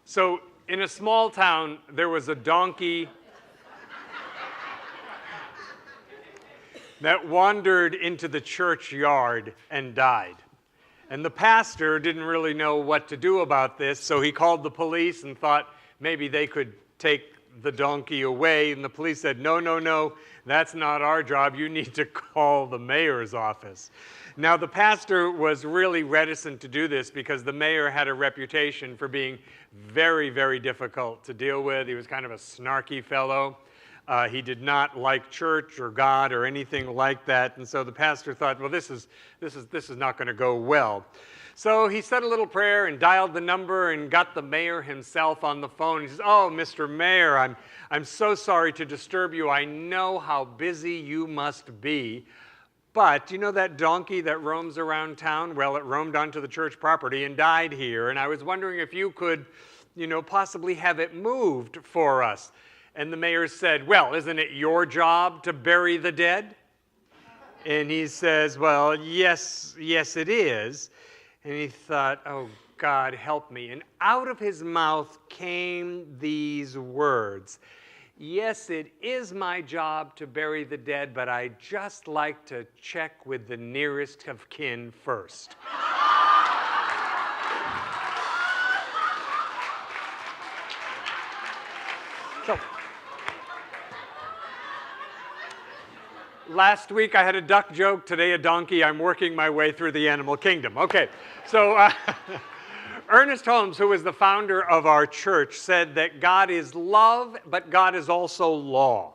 So in a small town, there was a donkey that wandered into the churchyard and died. And the pastor didn't really know what to do about this, so he called the police and thought maybe they could take the donkey away. And the police said, no, no, no, that's not our job. You need to call the mayor's office. Now, the pastor was really reticent to do this because the mayor had a reputation for being very, very difficult to deal with. He was kind of a snarky fellow. He did not like church or God or anything like that. And so the pastor thought, well, this is not going to go well. So he said a little prayer and dialed the number and got the mayor himself on the phone. He says, oh, Mr. Mayor, I'm so sorry to disturb you. I know how busy you must be. But you know that donkey that roams around town? Well, it roamed onto the church property and died here. And I was wondering if you could, possibly have it moved for us. And the mayor said, well, isn't it your job to bury the dead? And he says, well, yes, it is. And he thought, oh, God, help me. And out of his mouth came these words. Yes, it is my job to bury the dead, but I just like to check with the nearest of kin first. So, last week I had a duck joke, today a donkey. I'm working my way through the animal kingdom. Okay, so Ernest Holmes, who was the founder of our church, said that God is love, but God is also law.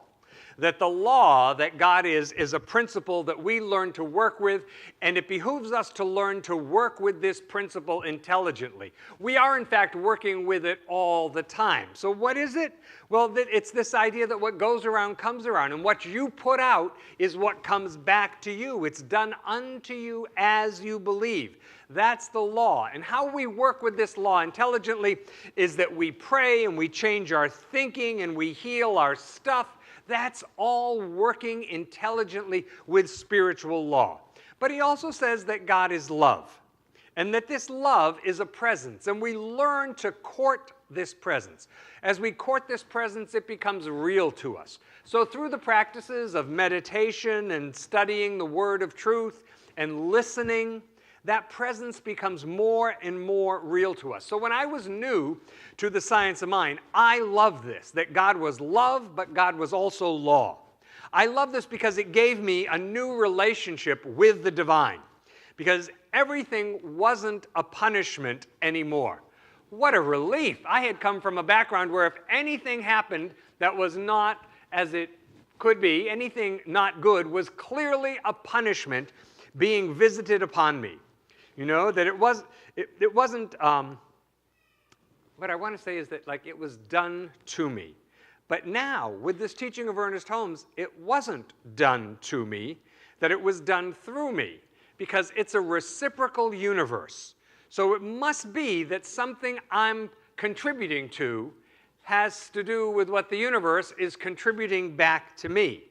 That the law that God is a principle that we learn to work with, and it behooves us to learn to work with this principle intelligently. We are, in fact, working with it all the time. So what is it? Well, it's this idea that what goes around comes around, and what you put out is what comes back to you. It's done unto you as you believe. That's the law. And how we work with this law intelligently is that we pray and we change our thinking and we heal our stuff. That's all working intelligently with spiritual law. But he also says that God is love, and that this love is a presence, and we learn to court this presence. As we court this presence, it becomes real to us. So through the practices of meditation and studying the word of truth and listening, that presence becomes more and more real to us. So when I was new to the science of mind, I loved this, that God was love, but God was also law. I love this because it gave me a new relationship with the divine, because everything wasn't a punishment anymore. What a relief. I had come from a background where if anything happened that was not as it could be, anything not good, was clearly a punishment being visited upon me. That it wasn't, what I want to say is that it was done to me. But now, with this teaching of Ernest Holmes, it wasn't done to me, that it was done through me, because it's a reciprocal universe. So it must be that something I'm contributing to has to do with what the universe is contributing back to me.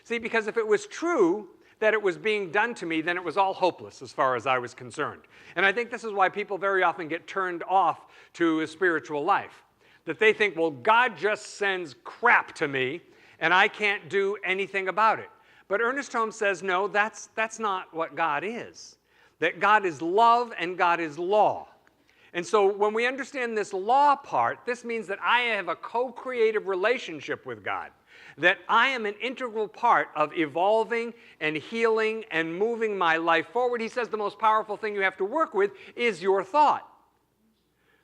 See, because if it was true that it was being done to me, then it was all hopeless as far as I was concerned. And I think this is why people very often get turned off to a spiritual life. That they think, well, God just sends crap to me, and I can't do anything about it. But Ernest Holmes says, no, that's not what God is. That God is love and God is law. And so when we understand this law part, this means that I have a co-creative relationship with God. That I am an integral part of evolving and healing and moving my life forward. He says the most powerful thing you have to work with is your thought.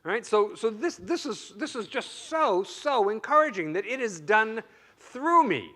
Right? So this is just so encouraging that it is done through me.